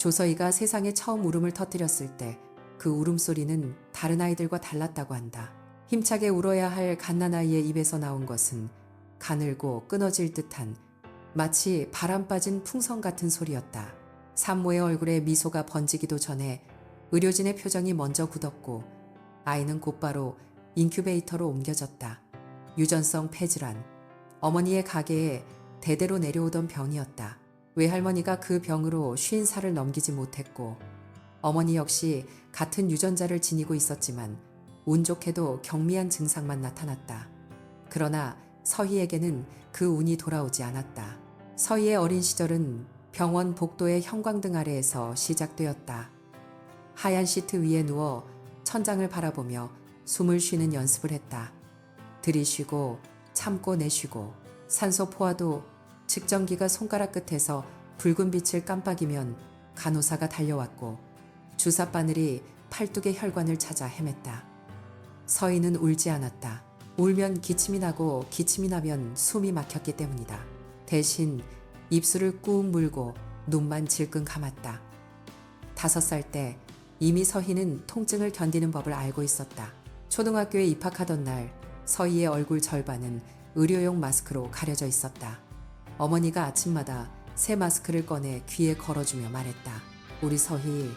조서희가 세상에 처음 울음을 터뜨렸을 때 그 울음소리는 다른 아이들과 달랐다고 한다. 힘차게 울어야 할 갓난아이의 입에서 나온 것은 가늘고 끊어질 듯한 마치 바람 빠진 풍선 같은 소리였다. 산모의 얼굴에 미소가 번지기도 전에 의료진의 표정이 먼저 굳었고 아이는 곧바로 인큐베이터로 옮겨졌다. 유전성 폐질환. 어머니의 가게에 대대로 내려오던 병이었다. 외할머니가 그 병으로 50살을 넘기지 못했고 어머니 역시 같은 유전자를 지니고 있었지만 운 좋게도 경미한 증상만 나타났다. 그러나 서희에게는 그 운이 돌아오지 않았다. 서희의 어린 시절은 병원 복도의 형광등 아래에서 시작되었다. 하얀 시트 위에 누워 천장을 바라보며 숨을 쉬는 연습을 했다. 들이쉬고 참고 내쉬고 산소 포화도 측정기가 손가락 끝에서 붉은 빛을 깜빡이면 간호사가 달려왔고 주사 바늘이 팔뚝의 혈관을 찾아 헤맸다. 서희는 울지 않았다. 울면 기침이 나고 기침이 나면 숨이 막혔기 때문이다. 대신 입술을 꾹 물고 눈만 질끈 감았다. 5살 때 이미 서희는 통증을 견디는 법을 알고 있었다. 초등학교에 입학하던 날 서희의 얼굴 절반은 의료용 마스크로 가려져 있었다. 어머니가 아침마다 새 마스크를 꺼내 귀에 걸어주며 말했다. 우리 서희,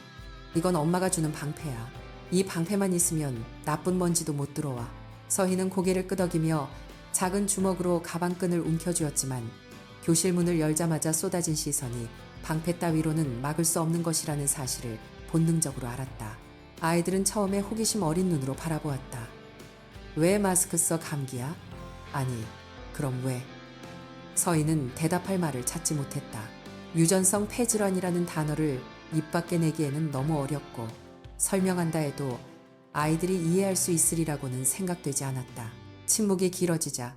이건 엄마가 주는 방패야. 이 방패만 있으면 나쁜 먼지도 못 들어와. 서희는 고개를 끄덕이며 작은 주먹으로 가방끈을 움켜쥐었지만 교실 문을 열자마자 쏟아진 시선이 방패 따위로는 막을 수 없는 것이라는 사실을 본능적으로 알았다. 아이들은 처음에 호기심 어린 눈으로 바라보았다. 왜 마스크 써 감기야? 아니, 그럼 왜? 서희는 대답할 말을 찾지 못했다. 유전성 폐질환이라는 단어를 입 밖에 내기에는 너무 어렵고 설명한다 해도 아이들이 이해할 수 있으리라고는 생각되지 않았다. 침묵이 길어지자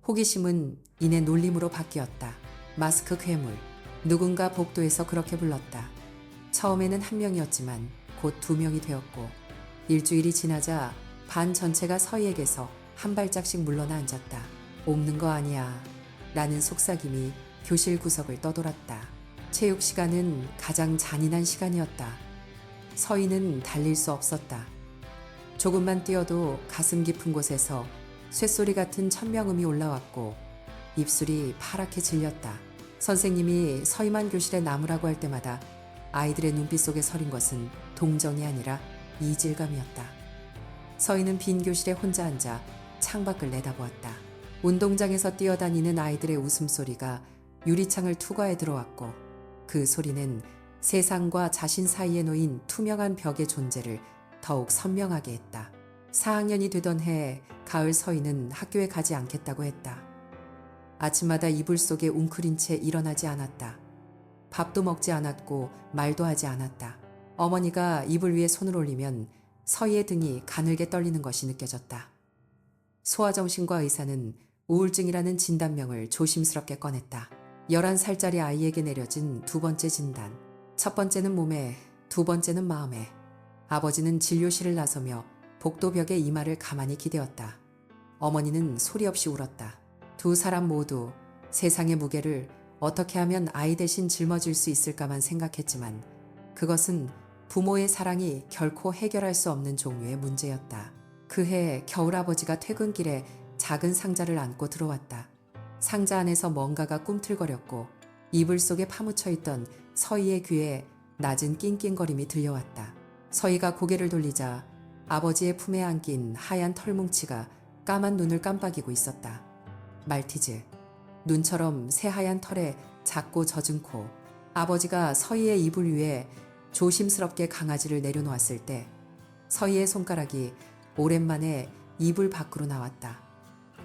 호기심은 이내 놀림으로 바뀌었다. 마스크 괴물. 누군가 복도에서 그렇게 불렀다. 처음에는 1명이었지만 곧 2명이 되었고 일주일이 지나자 반 전체가 서희에게서 한 발짝씩 물러나 앉았다. 옵는 거 아니야 라는 속삭임이 교실 구석을 떠돌았다. 체육 시간은 가장 잔인한 시간이었다. 서희는 달릴 수 없었다. 조금만 뛰어도 가슴 깊은 곳에서 쇳소리 같은 천명음이 올라왔고 입술이 파랗게 질렸다. 선생님이 서희만 교실에 남으라고 할 때마다 아이들의 눈빛 속에 서린 것은 동정이 아니라 이질감이었다. 서희는 빈 교실에 혼자 앉아 창밖을 내다보았다. 운동장에서 뛰어다니는 아이들의 웃음소리가 유리창을 투과해 들어왔고 그 소리는 세상과 자신 사이에 놓인 투명한 벽의 존재를 더욱 선명하게 했다. 4학년이 되던 해 가을 서희는 학교에 가지 않겠다고 했다. 아침마다 이불 속에 웅크린 채 일어나지 않았다. 밥도 먹지 않았고 말도 하지 않았다. 어머니가 이불 위에 손을 올리면 서희의 등이 가늘게 떨리는 것이 느껴졌다. 소아정신과 의사는 우울증이라는 진단명을 조심스럽게 꺼냈다. 11살짜리 아이에게 내려진 2번째 진단. 첫 번째는 몸에, 2번째는 마음에. 아버지는 진료실을 나서며 복도벽에 이마를 가만히 기대었다. 어머니는 소리 없이 울었다. 두 사람 모두 세상의 무게를 어떻게 하면 아이 대신 짊어질 수 있을까만 생각했지만 그것은 부모의 사랑이 결코 해결할 수 없는 종류의 문제였다. 그해 겨울 아버지가 퇴근길에 작은 상자를 안고 들어왔다. 상자 안에서 뭔가가 꿈틀거렸고 이불 속에 파묻혀 있던 서희의 귀에 낮은 낑낑거림이 들려왔다. 서희가 고개를 돌리자 아버지의 품에 안긴 하얀 털뭉치가 까만 눈을 깜빡이고 있었다. 말티즈. 눈처럼 새하얀 털에 작고 젖은 코. 아버지가 서희의 이불 위에 조심스럽게 강아지를 내려놓았을 때 서희의 손가락이 오랜만에 이불 밖으로 나왔다.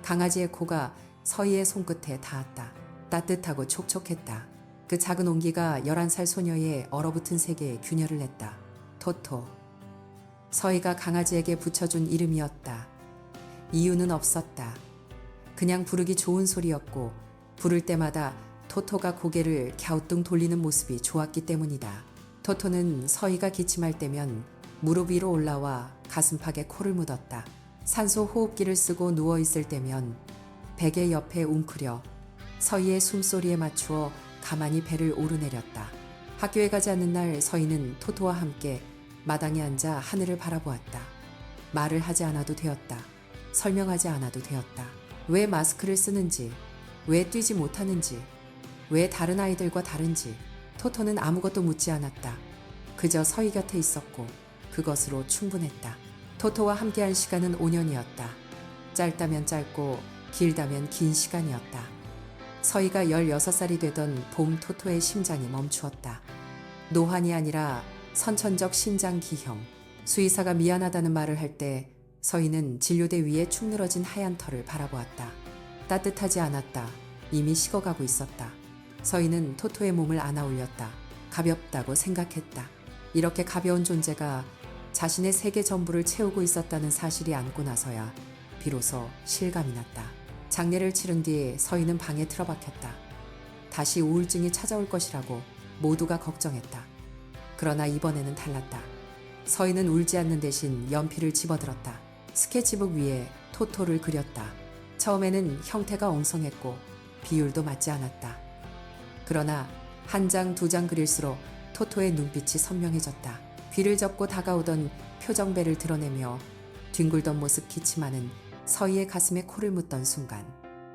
강아지의 코가 서희의 손끝에 닿았다. 따뜻하고 촉촉했다. 그 작은 온기가 11살 소녀의 얼어붙은 세계에 균열을 냈다. 토토. 서희가 강아지에게 붙여준 이름이었다. 이유는 없었다. 그냥 부르기 좋은 소리였고 부를 때마다 토토가 고개를 갸우뚱 돌리는 모습이 좋았기 때문이다. 토토는 서희가 기침할 때면 무릎 위로 올라와 가슴팍에 코를 묻었다. 산소 호흡기를 쓰고 누워있을 때면 베개 옆에 웅크려 서희의 숨소리에 맞추어 가만히 배를 오르내렸다. 학교에 가지 않는 날 서희는 토토와 함께 마당에 앉아 하늘을 바라보았다. 말을 하지 않아도 되었다. 설명하지 않아도 되었다. 왜 마스크를 쓰는지, 왜 뛰지 못하는지, 왜 다른 아이들과 다른지 토토는 아무것도 묻지 않았다. 그저 서희 곁에 있었고 그것으로 충분했다. 토토와 함께한 시간은 5년이었다. 짧다면 짧고 길다면 긴 시간이었다. 서희가 16살이 되던 봄 토토의 심장이 멈추었다. 노환이 아니라 선천적 신장 기형. 수의사가 미안하다는 말을 할 때 서희는 진료대 위에 축 늘어진 하얀 털을 바라보았다. 따뜻하지 않았다. 이미 식어가고 있었다. 서희는 토토의 몸을 안아 올렸다. 가볍다고 생각했다. 이렇게 가벼운 존재가 자신의 세계 전부를 채우고 있었다는 사실이 안고 나서야 비로소 실감이 났다. 장례를 치른 뒤 서희는 방에 틀어박혔다. 다시 우울증이 찾아올 것이라고 모두가 걱정했다. 그러나 이번에는 달랐다. 서희는 울지 않는 대신 연필을 집어들었다. 스케치북 위에 토토를 그렸다. 처음에는 형태가 엉성했고 비율도 맞지 않았다. 그러나 한 장, 두 장 그릴수록 토토의 눈빛이 선명해졌다. 귀를 접고 다가오던 표정배를 드러내며 뒹굴던 모습 기침하는 서희의 가슴에 코를 묻던 순간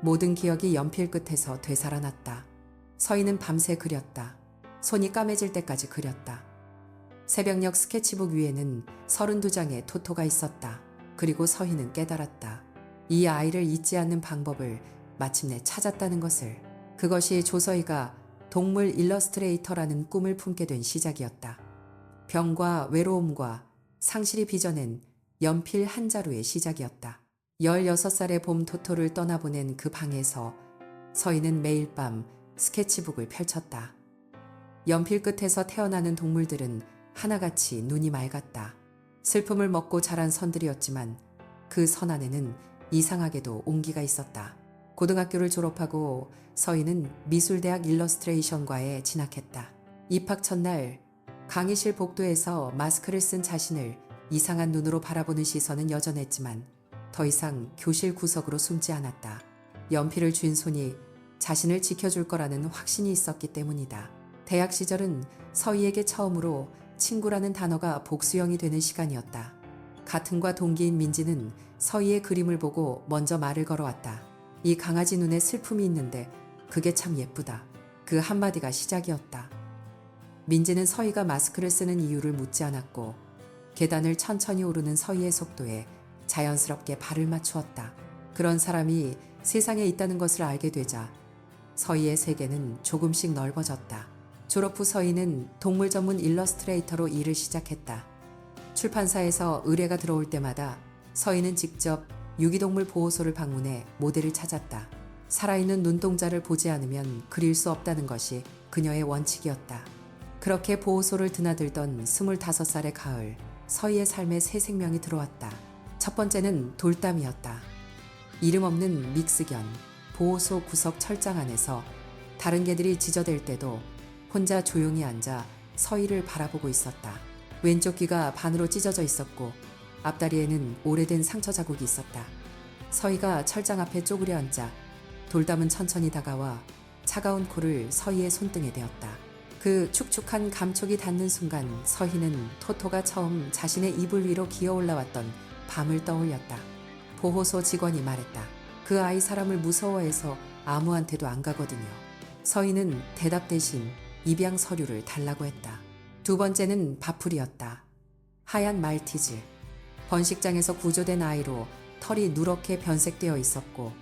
모든 기억이 연필 끝에서 되살아났다. 서희는 밤새 그렸다. 손이 까매질 때까지 그렸다. 새벽녘 스케치북 위에는 32장의 토토가 있었다. 그리고 서희는 깨달았다. 이 아이를 잊지 않는 방법을 마침내 찾았다는 것을. 그것이 조서희가 동물 일러스트레이터라는 꿈을 품게 된 시작이었다. 병과 외로움과 상실이 빚어낸 연필 한 자루의 시작이었다. 16살의 봄 토토를 떠나보낸 그 방에서 서희는 매일 밤 스케치북을 펼쳤다. 연필 끝에서 태어나는 동물들은 하나같이 눈이 맑았다. 슬픔을 먹고 자란 선들이었지만 그 선 안에는 이상하게도 온기가 있었다. 고등학교를 졸업하고 서희는 미술대학 일러스트레이션과에 진학했다. 입학 첫날 강의실 복도에서 마스크를 쓴 자신을 이상한 눈으로 바라보는 시선은 여전했지만 더 이상 교실 구석으로 숨지 않았다. 연필을 쥔 손이 자신을 지켜줄 거라는 확신이 있었기 때문이다. 대학 시절은 서희에게 처음으로 친구라는 단어가 복수형이 되는 시간이었다. 같은과 동기인 민지는 서희의 그림을 보고 먼저 말을 걸어왔다. 이 강아지 눈에 슬픔이 있는데 그게 참 예쁘다. 그 한마디가 시작이었다. 민지는 서희가 마스크를 쓰는 이유를 묻지 않았고 계단을 천천히 오르는 서희의 속도에 자연스럽게 발을 맞추었다. 그런 사람이 세상에 있다는 것을 알게 되자 서희의 세계는 조금씩 넓어졌다. 졸업 후 서희는 동물 전문 일러스트레이터로 일을 시작했다. 출판사에서 의뢰가 들어올 때마다 서희는 직접 유기동물 보호소를 방문해 모델을 찾았다. 살아있는 눈동자를 보지 않으면 그릴 수 없다는 것이 그녀의 원칙이었다. 그렇게 보호소를 드나들던 25살의 가을, 서희의 삶에 새 생명이 들어왔다. 첫 번째는 돌담이었다. 이름 없는 믹스견, 보호소 구석 철장 안에서 다른 개들이 지저댈 때도 혼자 조용히 앉아 서희를 바라보고 있었다. 왼쪽 귀가 반으로 찢어져 있었고 앞다리에는 오래된 상처 자국이 있었다. 서희가 철장 앞에 쪼그려 앉자 돌담은 천천히 다가와 차가운 코를 서희의 손등에 대었다. 그 축축한 감촉이 닿는 순간 서희는 토토가 처음 자신의 이불 위로 기어 올라왔던 밤을 떠올렸다. 보호소 직원이 말했다. 그 아이 사람을 무서워해서 아무한테도 안 가거든요. 서희는 대답 대신 입양 서류를 달라고 했다. 두 번째는 바풀이었다. 하얀 말티즈. 번식장에서 구조된 아이로 털이 누렇게 변색되어 있었고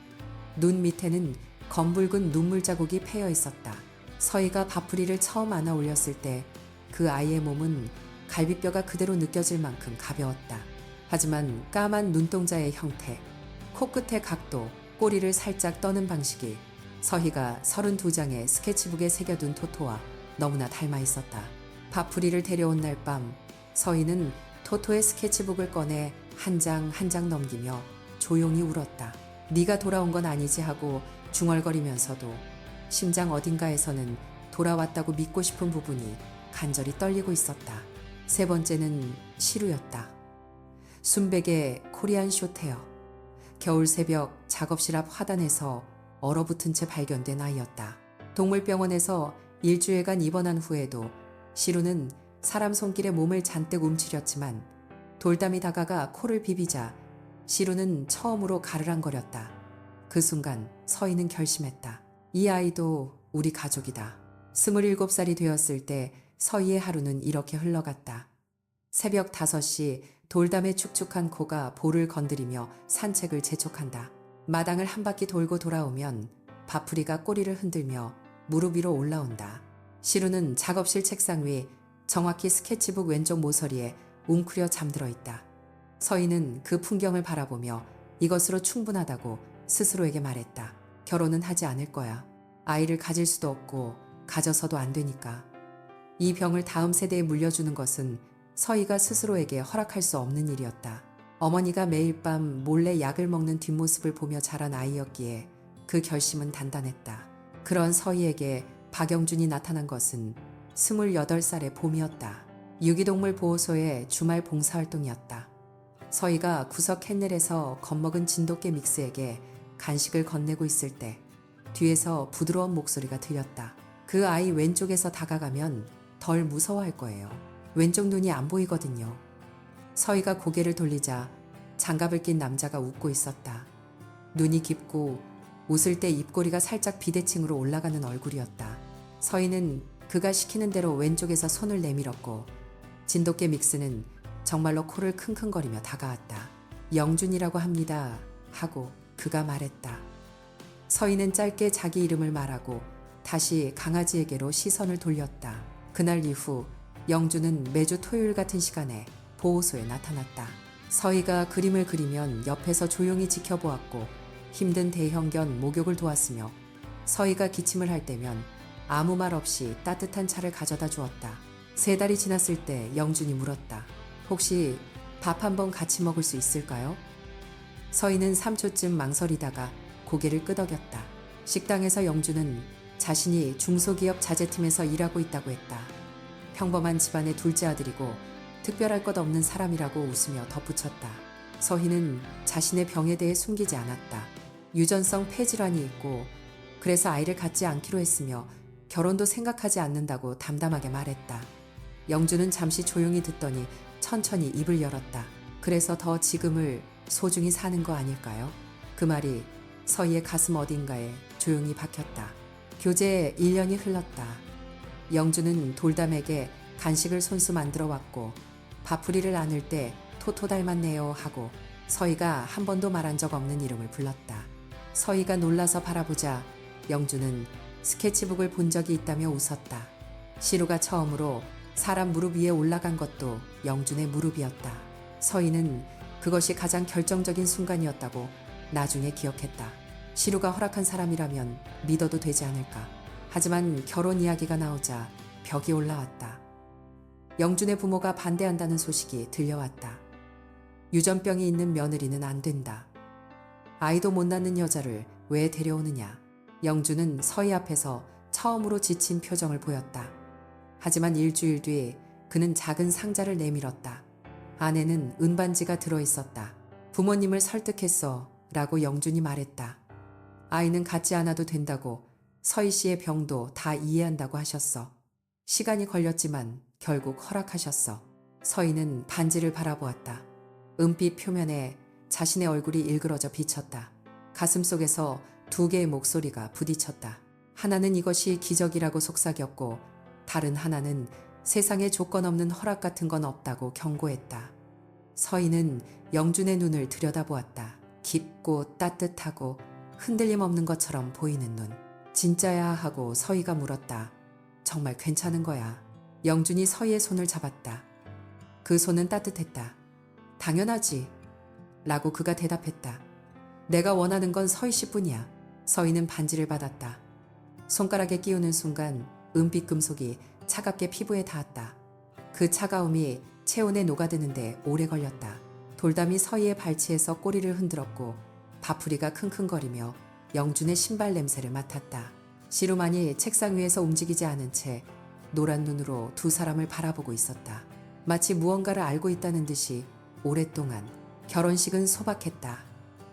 눈 밑에는 검붉은 눈물 자국이 패여 있었다. 서희가 바풀이를 처음 안아 올렸을 때 그 아이의 몸은 갈비뼈가 그대로 느껴질 만큼 가벼웠다. 하지만 까만 눈동자의 형태, 코끝의 각도, 꼬리를 살짝 떠는 방식이 서희가 32장의 스케치북에 새겨둔 토토와 너무나 닮아 있었다. 바풀이를 데려온 날 밤 서희는 토토의 스케치북을 꺼내 한 장 한 장 넘기며 조용히 울었다. 네가 돌아온 건 아니지 하고 중얼거리면서도 심장 어딘가에서는 돌아왔다고 믿고 싶은 부분이 간절히 떨리고 있었다. 세 번째는 시루였다. 순백의 코리안 숏헤어. 겨울 새벽 작업실 앞 화단에서 얼어붙은 채 발견된 아이였다. 동물병원에서 일주일간 입원한 후에도 시루는 사람 손길에 몸을 잔뜩 움츠렸지만 돌담이 다가가 코를 비비자 시루는 처음으로 가르랑거렸다. 그 순간 서희는 결심했다. 이 아이도 우리 가족이다. 27살이 되었을 때 서희의 하루는 이렇게 흘러갔다. 새벽 5시 돌담의 축축한 코가 볼을 건드리며 산책을 재촉한다. 마당을 한 바퀴 돌고 돌아오면 바풀이가 꼬리를 흔들며 무릎 위로 올라온다. 시루는 작업실 책상 위 정확히 스케치북 왼쪽 모서리에 웅크려 잠들어 있다. 서희는 그 풍경을 바라보며 이것으로 충분하다고 스스로에게 말했다. 결혼은 하지 않을 거야. 아이를 가질 수도 없고 가져서도 안 되니까. 이 병을 다음 세대에 물려주는 것은 서희가 스스로에게 허락할 수 없는 일이었다. 어머니가 매일 밤 몰래 약을 먹는 뒷모습을 보며 자란 아이였기에 그 결심은 단단했다. 그런 서희에게 박영준이 나타난 것은 28살의 봄이었다. 유기동물 보호소의 주말 봉사활동이었다. 서희가 구석 캔넬에서 겁먹은 진돗개 믹스에게 간식을 건네고 있을 때 뒤에서 부드러운 목소리가 들렸다. 그 아이 왼쪽에서 다가가면 덜 무서워할 거예요. 왼쪽 눈이 안 보이거든요. 서희가 고개를 돌리자 장갑을 낀 남자가 웃고 있었다. 눈이 깊고 웃을 때 입꼬리가 살짝 비대칭으로 올라가는 얼굴이었다. 서희는 그가 시키는 대로 왼쪽에서 손을 내밀었고 진돗개 믹스는 정말로 코를 킁킁거리며 다가왔다. 영준이라고 합니다 하고 그가 말했다. 서희는 짧게 자기 이름을 말하고 다시 강아지에게로 시선을 돌렸다. 그날 이후 영준은 매주 토요일 같은 시간에 보호소에 나타났다. 서희가 그림을 그리면 옆에서 조용히 지켜보았고 힘든 대형견 목욕을 도왔으며 서희가 기침을 할 때면 아무 말 없이 따뜻한 차를 가져다 주었다. 3달이 지났을 때 영준이 물었다. 혹시 밥 한번 같이 먹을 수 있을까요? 서희는 3초쯤 망설이다가 고개를 끄덕였다. 식당에서 영준은 자신이 중소기업 자재팀에서 일하고 있다고 했다. 평범한 집안의 둘째 아들이고 특별할 것 없는 사람이라고 웃으며 덧붙였다. 서희는 자신의 병에 대해 숨기지 않았다. 유전성 폐질환이 있고 그래서 아이를 갖지 않기로 했으며 결혼도 생각하지 않는다고 담담하게 말했다. 영준은 잠시 조용히 듣더니 천천히 입을 열었다. 그래서 더 지금을 소중히 사는 거 아닐까요? 그 말이 서희의 가슴 어딘가에 조용히 박혔다. 교제 1년이 흘렀다. 영준은 돌담에게 간식을 손수 만들어 왔고 바풀이를 안을 때 토토 닮았네요 하고 서희가 한 번도 말한 적 없는 이름을 불렀다. 서희가 놀라서 바라보자 영준은 스케치북을 본 적이 있다며 웃었다. 시루가 처음으로 사람 무릎 위에 올라간 것도 영준의 무릎이었다. 서희는 그것이 가장 결정적인 순간이었다고 나중에 기억했다. 시루가 허락한 사람이라면 믿어도 되지 않을까. 하지만 결혼 이야기가 나오자 벽이 올라왔다. 영준의 부모가 반대한다는 소식이 들려왔다. 유전병이 있는 며느리는 안 된다. 아이도 못 낳는 여자를 왜 데려오느냐. 영준은 서희 앞에서 처음으로 지친 표정을 보였다. 하지만 일주일 뒤 그는 작은 상자를 내밀었다. 안에는 은반지가 들어있었다. 부모님을 설득했어 라고 영준이 말했다. 아이는 갖지 않아도 된다고 서희 씨의 병도 다 이해한다고 하셨어. 시간이 걸렸지만 결국 허락하셨어. 서희는 반지를 바라보았다. 은빛 표면에 자신의 얼굴이 일그러져 비쳤다. 가슴속에서 2개의 목소리가 부딪혔다. 하나는 이것이 기적이라고 속삭였고 다른 하나는 세상에 조건 없는 허락 같은 건 없다고 경고했다. 서희는 영준의 눈을 들여다보았다. 깊고 따뜻하고 흔들림 없는 것처럼 보이는 눈. 진짜야 하고 서희가 물었다. 정말 괜찮은 거야. 영준이 서희의 손을 잡았다. 그 손은 따뜻했다. 당연하지. 라고 그가 대답했다. 내가 원하는 건 서희 씨뿐이야. 서희는 반지를 받았다. 손가락에 끼우는 순간 은빛 금속이 차갑게 피부에 닿았다. 그 차가움이 체온에 녹아드는데 오래 걸렸다. 돌담이 서희의 발치에서 꼬리를 흔들었고 바풀이가 킁킁거리며 영준의 신발 냄새를 맡았다. 시루만이 책상 위에서 움직이지 않은 채 노란 눈으로 두 사람을 바라보고 있었다. 마치 무언가를 알고 있다는 듯이 오랫동안. 결혼식은 소박했다.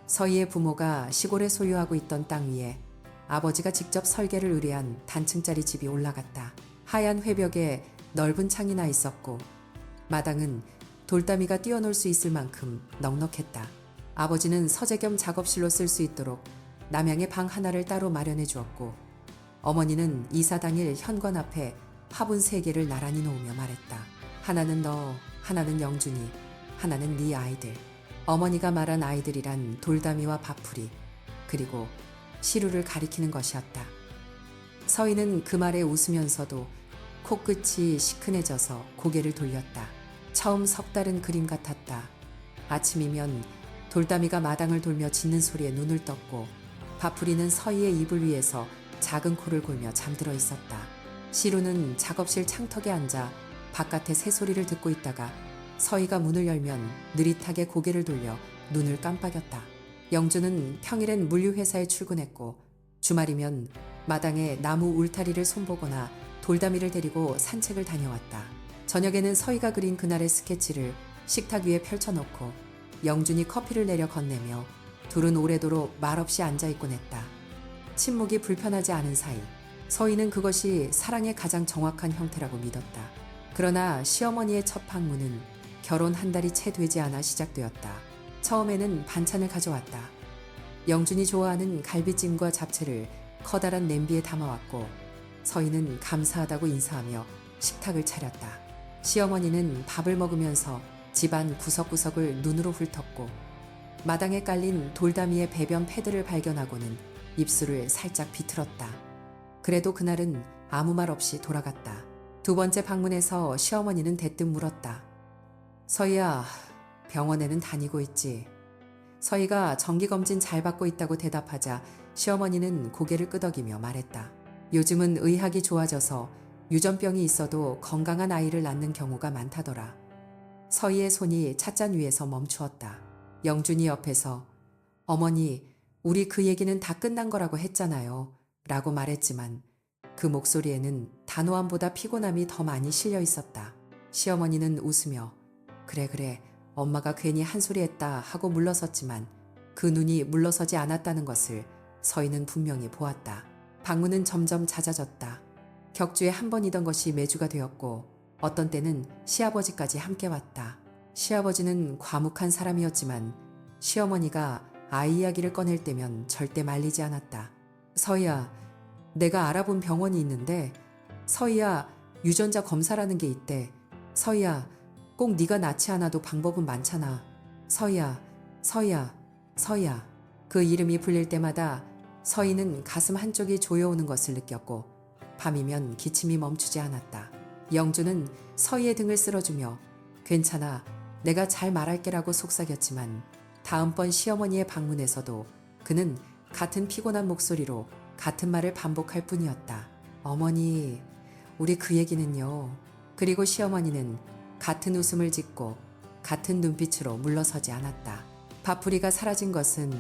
서희의 부모가 시골에 소유하고 있던 땅 위에 아버지가 직접 설계를 의뢰한 단층짜리 집이 올라갔다. 하얀 회벽에 넓은 창이 나 있었고 마당은 돌담이가 뛰어놀 수 있을 만큼 넉넉했다. 아버지는 서재 겸 작업실로 쓸 수 있도록 남양의 방 하나를 따로 마련해 주었고 어머니는 이사 당일 현관 앞에 화분 3개를 나란히 놓으며 말했다. 하나는 너, 하나는 영준이, 하나는 네 아이들. 어머니가 말한 아이들이란 돌담이와 밥풀이 그리고 시루를 가리키는 것이었다. 서희는 그 말에 웃으면서도 코끝이 시큰해져서 고개를 돌렸다. 처음 색다른 그림 같았다. 아침이면 돌담이가 마당을 돌며 짖는 소리에 눈을 떴고 밥풀이는 서희의 이불 위에서 작은 코를 골며 잠들어 있었다. 시루는 작업실 창턱에 앉아 바깥의 새소리를 듣고 있다가 서희가 문을 열면 느릿하게 고개를 돌려 눈을 깜빡였다. 영주는 평일엔 물류회사에 출근했고 주말이면 마당에 나무 울타리를 손보거나 돌담이를 데리고 산책을 다녀왔다. 저녁에는 서희가 그린 그날의 스케치를 식탁 위에 펼쳐놓고 영준이 커피를 내려 건네며 둘은 오래도록 말없이 앉아있곤 했다. 침묵이 불편하지 않은 사이 서희는 그것이 사랑의 가장 정확한 형태라고 믿었다. 그러나 시어머니의 첫 방문은 결혼 한 달이 채 되지 않아 시작되었다. 처음에는 반찬을 가져왔다. 영준이 좋아하는 갈비찜과 잡채를 커다란 냄비에 담아왔고 서희는 감사하다고 인사하며 식탁을 차렸다. 시어머니는 밥을 먹으면서 집안 구석구석을 눈으로 훑었고 마당에 깔린 돌담이의 배변 패드를 발견하고는 입술을 살짝 비틀었다. 그래도 그날은 아무 말 없이 돌아갔다. 두 번째 방문에서 시어머니는 대뜸 물었다. 서희야, 병원에는 다니고 있지? 서희가 정기검진 잘 받고 있다고 대답하자 시어머니는 고개를 끄덕이며 말했다. 요즘은 의학이 좋아져서 유전병이 있어도 건강한 아이를 낳는 경우가 많다더라. 서희의 손이 찻잔 위에서 멈추었다. 영준이 옆에서 어머니, 우리 그 얘기는 다 끝난 거라고 했잖아요. 라고 말했지만 그 목소리에는 단호함보다 피곤함이 더 많이 실려 있었다. 시어머니는 웃으며 그래, 엄마가 괜히 한 소리 했다 하고 물러섰지만 그 눈이 물러서지 않았다는 것을 서희는 분명히 보았다. 방문은 점점 잦아졌다. 격주에 한 번이던 것이 매주가 되었고 어떤 때는 시아버지까지 함께 왔다. 시아버지는 과묵한 사람이었지만 시어머니가 아이 이야기를 꺼낼 때면 절대 말리지 않았다. 서희야, 내가 알아본 병원이 있는데 서희야, 유전자 검사라는 게 있대. 서희야, 꼭 네가 낳지 않아도 방법은 많잖아. 서희야. 그 이름이 불릴 때마다 서희는 가슴 한쪽이 조여오는 것을 느꼈고 밤이면 기침이 멈추지 않았다. 영주는 서희의 등을 쓸어주며 괜찮아, 내가 잘 말할게라고 속삭였지만 다음번 시어머니의 방문에서도 그는 같은 피곤한 목소리로 같은 말을 반복할 뿐이었다. 어머니, 우리 그 얘기는요. 그리고 시어머니는 같은 웃음을 짓고 같은 눈빛으로 물러서지 않았다. 밥풀이가 사라진 것은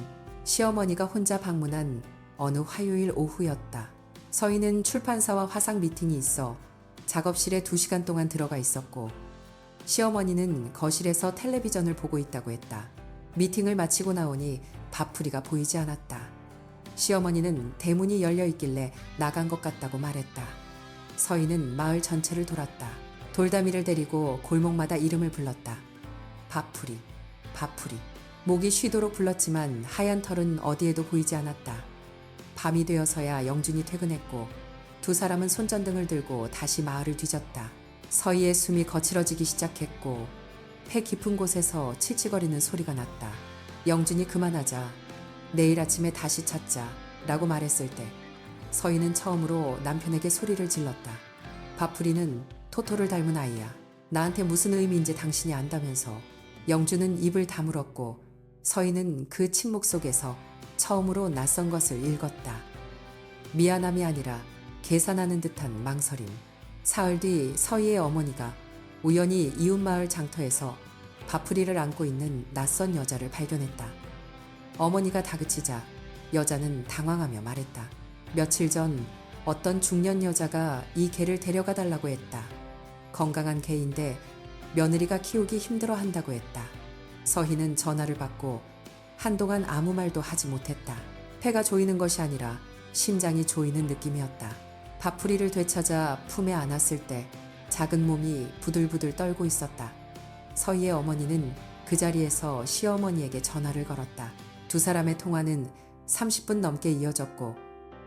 시어머니가 혼자 방문한 어느 화요일 오후였다. 서희는 출판사와 화상 미팅이 있어 작업실에 2시간 동안 들어가 있었고 시어머니는 거실에서 텔레비전을 보고 있다고 했다. 미팅을 마치고 나오니 밥풀이가 보이지 않았다. 시어머니는 대문이 열려 있길래 나간 것 같다고 말했다. 서희는 마을 전체를 돌았다. 돌담이를 데리고 골목마다 이름을 불렀다. 밥풀이. 목이 쉬도록 불렀지만 하얀 털은 어디에도 보이지 않았다. 밤이 되어서야 영준이 퇴근했고 두 사람은 손전등을 들고 다시 마을을 뒤졌다. 서희의 숨이 거칠어지기 시작했고 폐 깊은 곳에서 칠치거리는 소리가 났다. 영준이 그만하자. 내일 아침에 다시 찾자 라고 말했을 때 서희는 처음으로 남편에게 소리를 질렀다. 밥풀이는 토토를 닮은 아이야. 나한테 무슨 의미인지 당신이 안다면서. 영준은 입을 다물었고 서희는 그 침묵 속에서 처음으로 낯선 것을 읽었다. 미안함이 아니라 계산하는 듯한 망설임. 사흘 뒤 서희의 어머니가 우연히 이웃마을 장터에서 밥풀이를 안고 있는 낯선 여자를 발견했다. 어머니가 다그치자 여자는 당황하며 말했다. 며칠 전 어떤 중년 여자가 이 개를 데려가 달라고 했다. 건강한 개인데 며느리가 키우기 힘들어 한다고 했다. 서희는 전화를 받고 한동안 아무 말도 하지 못했다. 폐가 조이는 것이 아니라 심장이 조이는 느낌이었다. 밥풀이를 되찾아 품에 안았을 때 작은 몸이 부들부들 떨고 있었다. 서희의 어머니는 그 자리에서 시어머니에게 전화를 걸었다. 두 사람의 통화는 30분 넘게 이어졌고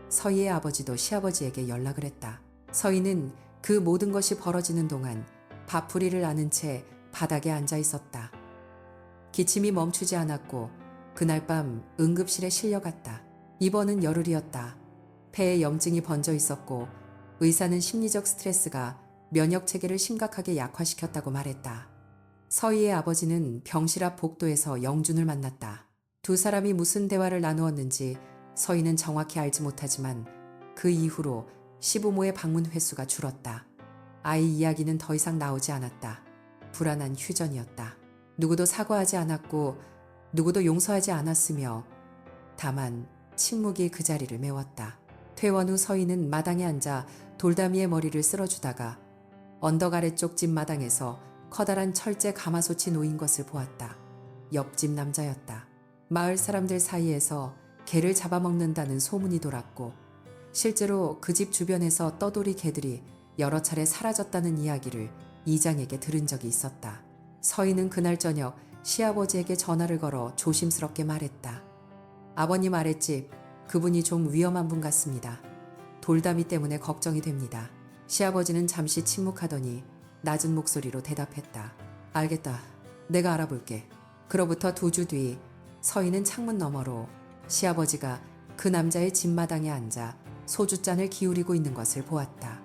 서희의 아버지도 시아버지에게 연락을 했다. 서희는 그 모든 것이 벌어지는 동안 밥풀이를 아는 채 바닥에 앉아 있었다. 기침이 멈추지 않았고 그날 밤 응급실에 실려갔다. 입원은 열흘이었다. 폐에 염증이 번져 있었고 의사는 심리적 스트레스가 면역 체계를 심각하게 약화시켰다고 말했다. 서희의 아버지는 병실 앞 복도에서 영준을 만났다. 두 사람이 무슨 대화를 나누었는지 서희는 정확히 알지 못하지만 그 이후로 시부모의 방문 횟수가 줄었다. 아이 이야기는 더 이상 나오지 않았다. 불안한 휴전이었다. 누구도 사과하지 않았고 누구도 용서하지 않았으며 다만 침묵이 그 자리를 메웠다. 퇴원 후 서희는 마당에 앉아 돌담이의 머리를 쓸어주다가 언덕 아래쪽 집 마당에서 커다란 철제 가마솥이 놓인 것을 보았다. 옆집 남자였다. 마을 사람들 사이에서 개를 잡아먹는다는 소문이 돌았고 실제로 그 집 주변에서 떠돌이 개들이 여러 차례 사라졌다는 이야기를 이장에게 들은 적이 있었다. 서희는 그날 저녁 시아버지에게 전화를 걸어 조심스럽게 말했다. 아버님 아랫집, 그분이 좀 위험한 분 같습니다. 돌담이 때문에 걱정이 됩니다. 시아버지는 잠시 침묵하더니 낮은 목소리로 대답했다. 알겠다. 내가 알아볼게. 그로부터 2주 뒤 서희는 창문 너머로 시아버지가 그 남자의 집마당에 앉아 소주잔을 기울이고 있는 것을 보았다.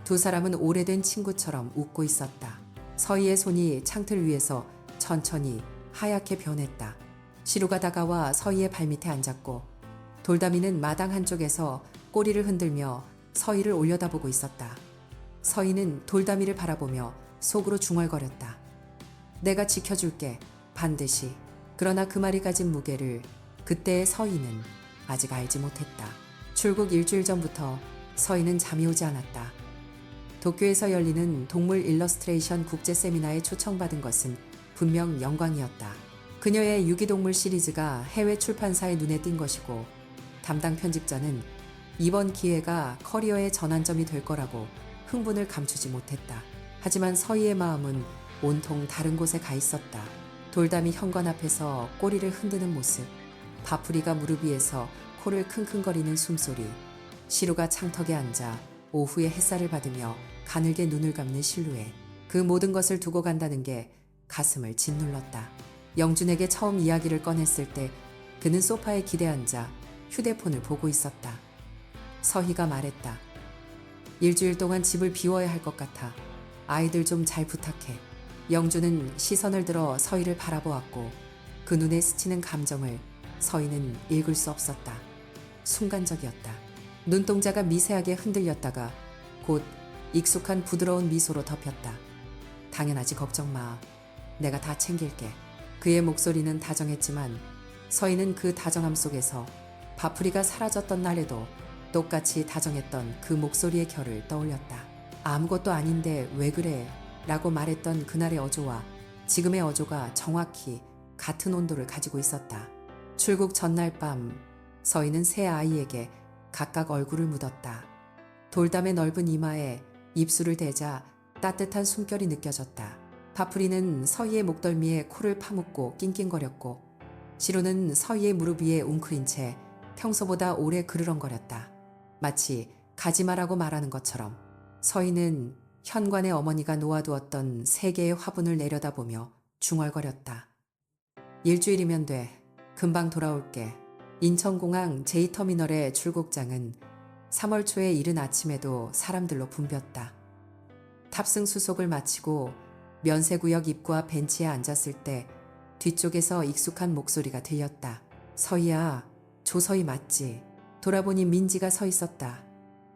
두 사람은 오래된 친구처럼 웃고 있었다. 서희의 손이 창틀 위에서 천천히 하얗게 변했다. 시루가 다가와 서희의 발밑에 앉았고 돌담이는 마당 한쪽에서 꼬리를 흔들며 서희를 올려다보고 있었다. 서희는 돌담이를 바라보며 속으로 중얼거렸다. 내가 지켜줄게. 반드시. 그러나 그 말이 가진 무게를 그때의 서희는 아직 알지 못했다. 출국 일주일 전부터 서희는 잠이 오지 않았다. 도쿄에서 열리는 동물 일러스트레이션 국제 세미나에 초청받은 것은 분명 영광이었다. 그녀의 유기동물 시리즈가 해외 출판사의 눈에 띈 것이고 담당 편집자는 이번 기회가 커리어의 전환점이 될 거라고 흥분을 감추지 못했다. 하지만 서희의 마음은 온통 다른 곳에 가 있었다. 돌담이 현관 앞에서 꼬리를 흔드는 모습, 밥풀이가 무릎 위에서 코를 킁킁거리는 숨소리, 시루가 창턱에 앉아 오후의 햇살을 받으며 가늘게 눈을 감는 실루엣. 그 모든 것을 두고 간다는 게 가슴을 짓눌렀다. 영준에게 처음 이야기를 꺼냈을 때 그는 소파에 기대앉아 휴대폰을 보고 있었다. 서희가 말했다. 일주일 동안 집을 비워야 할 것 같아. 아이들 좀 잘 부탁해. 영준은 시선을 들어 서희를 바라보았고 그 눈에 스치는 감정을 서희는 읽을 수 없었다. 순간적이었다. 눈동자가 미세하게 흔들렸다가 곧 익숙한 부드러운 미소로 덮였다. 당연하지, 걱정 마. 내가 다 챙길게. 그의 목소리는 다정했지만 서희는 그 다정함 속에서 밥풀이가 사라졌던 날에도 똑같이 다정했던 그 목소리의 결을 떠올렸다. 아무것도 아닌데 왜 그래? 라고 말했던 그날의 어조와 지금의 어조가 정확히 같은 온도를 가지고 있었다. 출국 전날 밤 서희는 세 아이에게 각각 얼굴을 묻었다. 돌담의 넓은 이마에 입술을 대자 따뜻한 숨결이 느껴졌다. 밥풀이는 서희의 목덜미에 코를 파묻고 낑낑거렸고 시루는 서희의 무릎 위에 웅크린 채 평소보다 오래 그르렁거렸다. 마치 가지마라고 말하는 것처럼. 서희는 현관에 어머니가 놓아두었던 3개의 화분을 내려다보며 중얼거렸다. 일주일이면 돼. 금방 돌아올게. 인천공항 J터미널의 출국장은 3월 초에 이른 아침에도 사람들로 붐볐다. 탑승 수속을 마치고 면세구역 입구 앞 벤치에 앉았을 때 뒤쪽에서 익숙한 목소리가 들렸다. 서희야, 조서희 맞지? 돌아보니 민지가 서 있었다.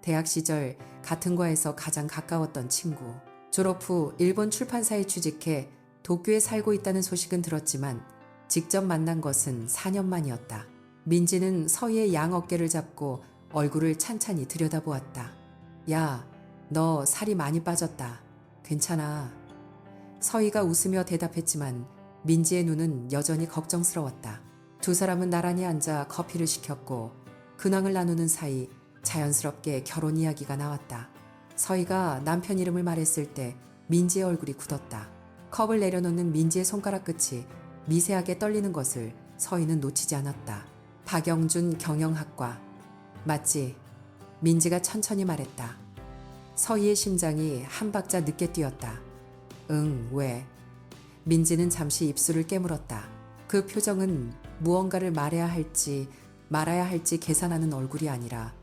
대학 시절 같은 과에서 가장 가까웠던 친구. 졸업 후 일본 출판사에 취직해 도쿄에 살고 있다는 소식은 들었지만 직접 만난 것은 4년 만이었다. 민지는 서희의 양 어깨를 잡고 얼굴을 찬찬히 들여다보았다. 야, 너 살이 많이 빠졌다. 괜찮아. 서희가 웃으며 대답했지만 민지의 눈은 여전히 걱정스러웠다. 두 사람은 나란히 앉아 커피를 시켰고 근황을 나누는 사이 자연스럽게 결혼 이야기가 나왔다. 서희가 남편 이름을 말했을 때 민지의 얼굴이 굳었다. 컵을 내려놓는 민지의 손가락 끝이 미세하게 떨리는 것을 서희는 놓치지 않았다. 박영준 경영학과. 맞지? 민지가 천천히 말했다. 서희의 심장이 한 박자 늦게 뛰었다. 응, 왜? 민지는 잠시 입술을 깨물었다. 그 표정은 무언가를 말해야 할지 말아야 할지 계산하는 얼굴이 아니라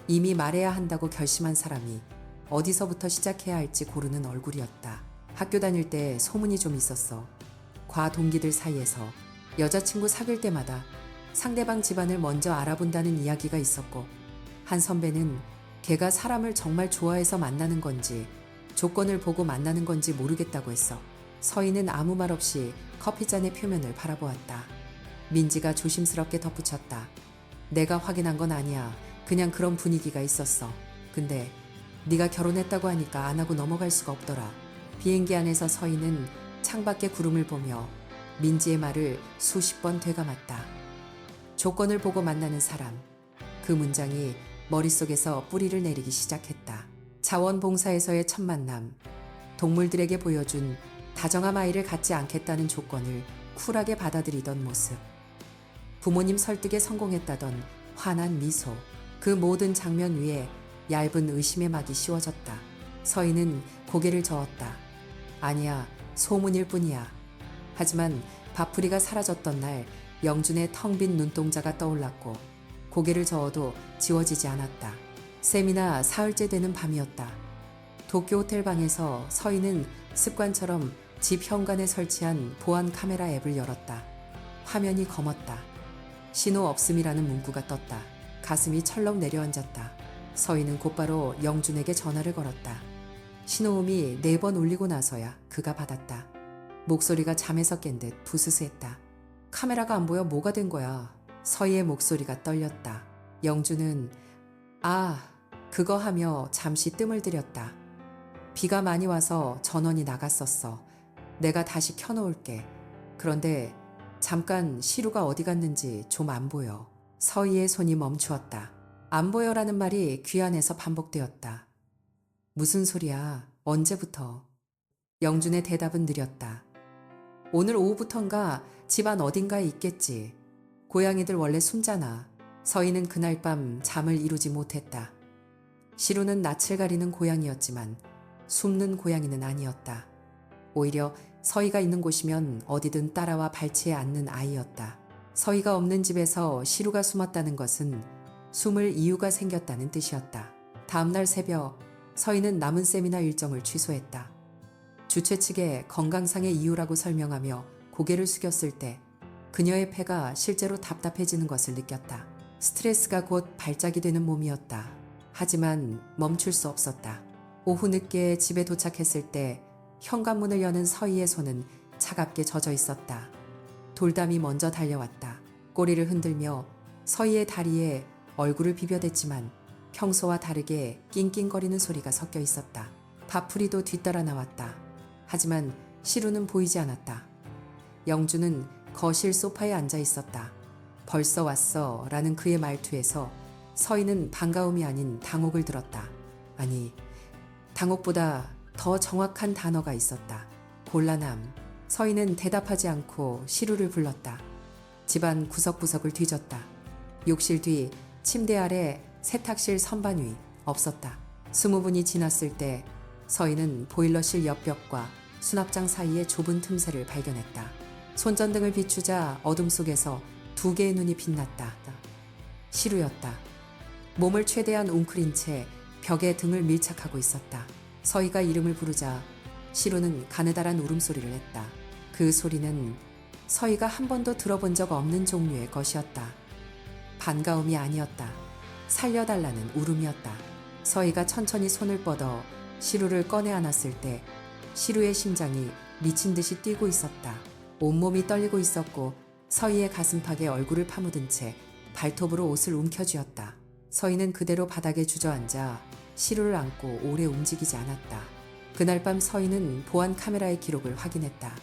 이미 말해야 한다고 결심한 사람이 어디서부터 시작해야 할지 고르는 얼굴이었다. 학교 다닐 때 소문이 좀 있었어. 과 동기들 사이에서 여자친구 사귈 때마다 상대방 집안을 먼저 알아본다는 이야기가 있었고, 한 선배는 걔가 사람을 정말 좋아해서 만나는 건지 조건을 보고 만나는 건지 모르겠다고 했어. 서희는 아무 말 없이 커피잔의 표면을 바라보았다. 민지가 조심스럽게 덧붙였다. 내가 확인한 건 아니야. 그냥 그런 분위기가 있었어. 근데 네가 결혼했다고 하니까 안 하고 넘어갈 수가 없더라. 비행기 안에서 서희는 창밖의 구름을 보며 민지의 말을 수십 번 되감았다. 조건을 보고 만나는 사람. 그 문장이 머릿속에서 뿌리를 내리기 시작했다. 자원봉사에서의 첫 만남. 동물들에게 보여준 다정함 아이를 갖지 않겠다는 조건을 쿨하게 받아들이던 모습. 부모님 설득에 성공했다던 환한 미소. 그 모든 장면 위에 얇은 의심의 막이 씌워졌다. 서희는 고개를 저었다. 아니야, 소문일 뿐이야. 하지만 밥풀이가 사라졌던 날 영준의 텅 빈 눈동자가 떠올랐고 고개를 저어도 지워지지 않았다. 쌤이나 사흘째 되는 밤이었다. 도쿄 호텔 방에서 서희는 습관처럼 집 현관에 설치한 보안 카메라 앱을 열었다. 화면이 검었다. 신호 없음이라는 문구가 떴다. 가슴이 철렁 내려앉았다. 서희는 곧바로 영준에게 전화를 걸었다. 신호음이 4번 울리고 나서야 그가 받았다. 목소리가 잠에서 깬 듯 부스스했다. 카메라가 안 보여 뭐가 된 거야. 서희의 목소리가 떨렸다. 영준은 그거 하며 잠시 뜸을 들였다. 비가 많이 와서 전원이 나갔었어. 내가 다시 켜놓을게. 그런데 잠깐 시루가 어디 갔는지 좀 안 보여. 서희의 손이 멈추었다. 안 보여라는 말이 귀 안에서 반복되었다. 무슨 소리야? 언제부터? 영준의 대답은 느렸다. 오늘 오후부턴가 집안 어딘가에 있겠지. 고양이들 원래 숨잖아. 서희는 그날 밤 잠을 이루지 못했다. 시루는 낯을 가리는 고양이였지만 숨는 고양이는 아니었다. 오히려 서희가 있는 곳이면 어디든 따라와 발치에 앉는 아이였다. 서희가 없는 집에서 시루가 숨었다는 것은 숨을 이유가 생겼다는 뜻이었다. 다음날 새벽 서희는 남은 세미나 일정을 취소했다. 주최 측에 건강상의 이유라고 설명하며 고개를 숙였을 때 그녀의 폐가 실제로 답답해지는 것을 느꼈다. 스트레스가 곧 발작이 되는 몸이었다. 하지만 멈출 수 없었다. 오후 늦게 집에 도착했을 때 현관문을 여는 서희의 손은 차갑게 젖어 있었다. 돌담이 먼저 달려왔다. 꼬리를 흔들며 서희의 다리에 얼굴을 비벼댔지만 평소와 다르게 낑낑거리는 소리가 섞여 있었다. 밥풀이도 뒤따라 나왔다. 하지만 시루는 보이지 않았다. 영준은 거실 소파에 앉아 있었다. 벌써 왔어 라는 그의 말투에서 서희는 반가움이 아닌 당혹을 들었다. 아니, 당혹보다 더 정확한 단어가 있었다. 곤란함. 서희는 대답하지 않고 시루를 불렀다. 집안 구석구석을 뒤졌다. 욕실 뒤, 침대 아래, 세탁실 선반 위 없었다. 20분이 지났을 때 서희는 보일러실 옆벽과 수납장 사이의 좁은 틈새를 발견했다. 손전등을 비추자 어둠 속에서 2개의 눈이 빛났다. 시루였다. 몸을 최대한 웅크린 채 벽에 등을 밀착하고 있었다. 서희가 이름을 부르자 시루는 가느다란 울음소리를 냈다. 그 소리는 서희가 한 번도 들어본 적 없는 종류의 것이었다. 반가움이 아니었다. 살려달라는 울음이었다. 서희가 천천히 손을 뻗어 시루를 꺼내 안았을 때 시루의 심장이 미친 듯이 뛰고 있었다. 온몸이 떨리고 있었고 서희의 가슴팍에 얼굴을 파묻은 채 발톱으로 옷을 움켜쥐었다. 서희는 그대로 바닥에 주저앉아 시루를 안고 오래 움직이지 않았다. 그날 밤 서희는 보안 카메라의 기록을 확인했다.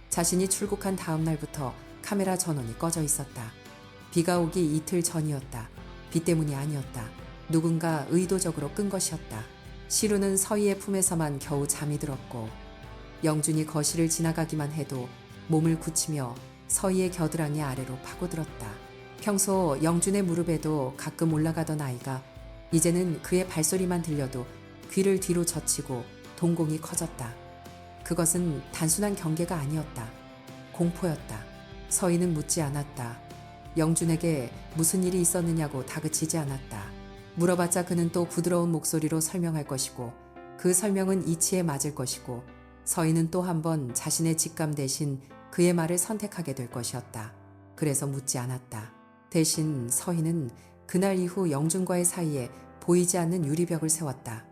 자신이 출국한 다음 날부터 카메라 전원이 꺼져 있었다. 비가 오기 이틀 전이었다. 비 때문이 아니었다. 누군가 의도적으로 끈 것이었다. 시루는 서희의 품에서만 겨우 잠이 들었고 영준이 거실을 지나가기만 해도 몸을 굳히며 서희의 겨드랑이 아래로 파고들었다. 평소 영준의 무릎에도 가끔 올라가던 아이가 이제는 그의 발소리만 들려도 귀를 뒤로 젖히고 동공이 커졌다. 그것은 단순한 경계가 아니었다. 공포였다. 서희는 묻지 않았다. 영준에게 무슨 일이 있었느냐고 다그치지 않았다. 물어봤자 그는 또 부드러운 목소리로 설명할 것이고 그 설명은 이치에 맞을 것이고 서희는 또 한 번 자신의 직감 대신 그의 말을 선택하게 될 것이었다. 그래서 묻지 않았다. 대신 서희는 그날 이후 영준과의 사이에 보이지 않는 유리벽을 세웠다.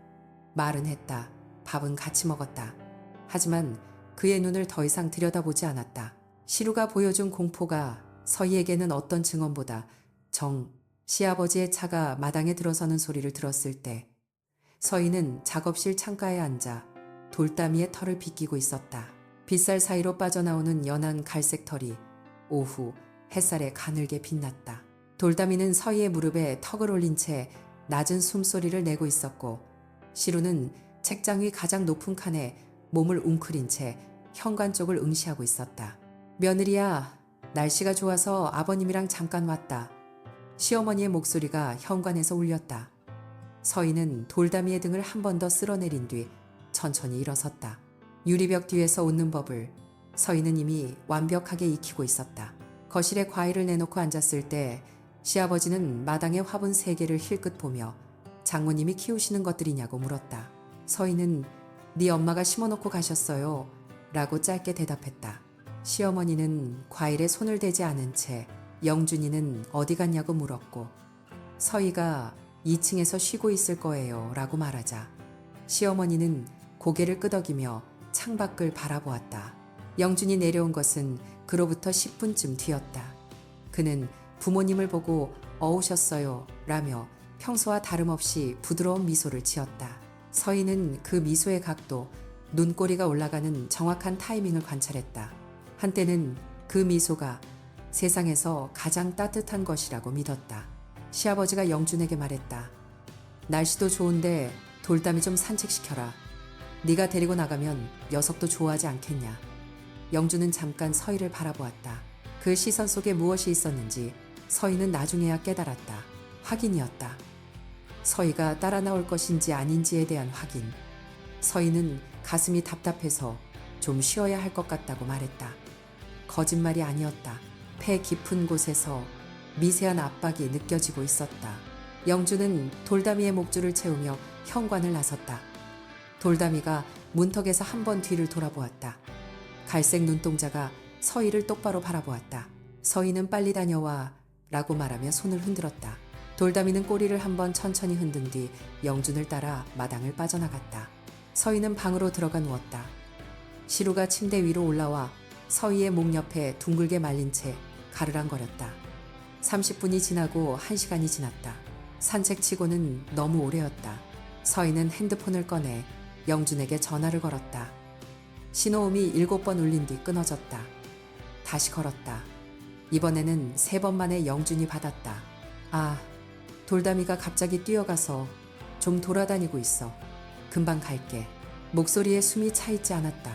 말은 했다. 밥은 같이 먹었다. 하지만 그의 눈을 더 이상 들여다보지 않았다. 시루가 보여준 공포가 서희에게는 어떤 증언보다 시아버지의 차가 마당에 들어서는 소리를 들었을 때 서희는 작업실 창가에 앉아 돌담이의 털을 빗기고 있었다. 빗살 사이로 빠져나오는 연한 갈색 털이 오후 햇살에 가늘게 빛났다. 돌담이는 서희의 무릎에 턱을 올린 채 낮은 숨소리를 내고 있었고 시루는 책장 위 가장 높은 칸에 몸을 웅크린 채 현관 쪽을 응시하고 있었다. 며느리야, 날씨가 좋아서 아버님이랑 잠깐 왔다. 시어머니의 목소리가 현관에서 울렸다. 서희는 돌담이의 등을 한 번 더 쓸어내린 뒤 천천히 일어섰다. 유리벽 뒤에서 웃는 법을 서희는 이미 완벽하게 익히고 있었다. 거실에 과일을 내놓고 앉았을 때 시아버지는 마당의 화분 3개를 힐끗 보며 장모님이 키우시는 것들이냐고 물었다. 서희는 네 엄마가 심어놓고 가셨어요 라고 짧게 대답했다. 시어머니는 과일에 손을 대지 않은 채 영준이는 어디 갔냐고 물었고 서희가 2층에서 쉬고 있을 거예요 라고 말하자 시어머니는 고개를 끄덕이며 창밖을 바라보았다. 영준이 내려온 것은 그로부터 10분쯤 뒤였다. 그는 부모님을 보고 어우셨어요 라며 평소와 다름없이 부드러운 미소를 지었다. 서희는 그 미소의 각도, 눈꼬리가 올라가는 정확한 타이밍을 관찰했다. 한때는 그 미소가 세상에서 가장 따뜻한 것이라고 믿었다. 시아버지가 영준에게 말했다. 날씨도 좋은데 돌담이 좀 산책시켜라. 네가 데리고 나가면 녀석도 좋아하지 않겠냐. 영준은 잠깐 서희를 바라보았다. 그 시선 속에 무엇이 있었는지 서희는 나중에야 깨달았다. 확인이었다. 서희가 따라 나올 것인지 아닌지에 대한 확인. 서희는 가슴이 답답해서 좀 쉬어야 할 것 같다고 말했다. 거짓말이 아니었다. 폐 깊은 곳에서 미세한 압박이 느껴지고 있었다. 영준은 돌담이의 목줄을 채우며 현관을 나섰다. 돌담이가 문턱에서 한 번 뒤를 돌아보았다. 갈색 눈동자가 서희를 똑바로 바라보았다. 서희는 빨리 다녀와 라고 말하며 손을 흔들었다. 돌담이는 꼬리를 한번 천천히 흔든 뒤 영준을 따라 마당을 빠져나갔다. 서희는 방으로 들어가 누웠다. 시루가 침대 위로 올라와 서희의 목 옆에 둥글게 말린 채 가르랑거렸다. 30분이 지나고 1시간이 지났다. 산책치고는 너무 오래였다. 서희는 핸드폰을 꺼내 영준에게 전화를 걸었다. 신호음이 7번 울린 뒤 끊어졌다. 다시 걸었다. 이번에는 3번 만에 영준이 받았다. 아, 돌담이가 갑자기 뛰어가서 좀 돌아다니고 있어. 금방 갈게. 목소리에 숨이 차 있지 않았다.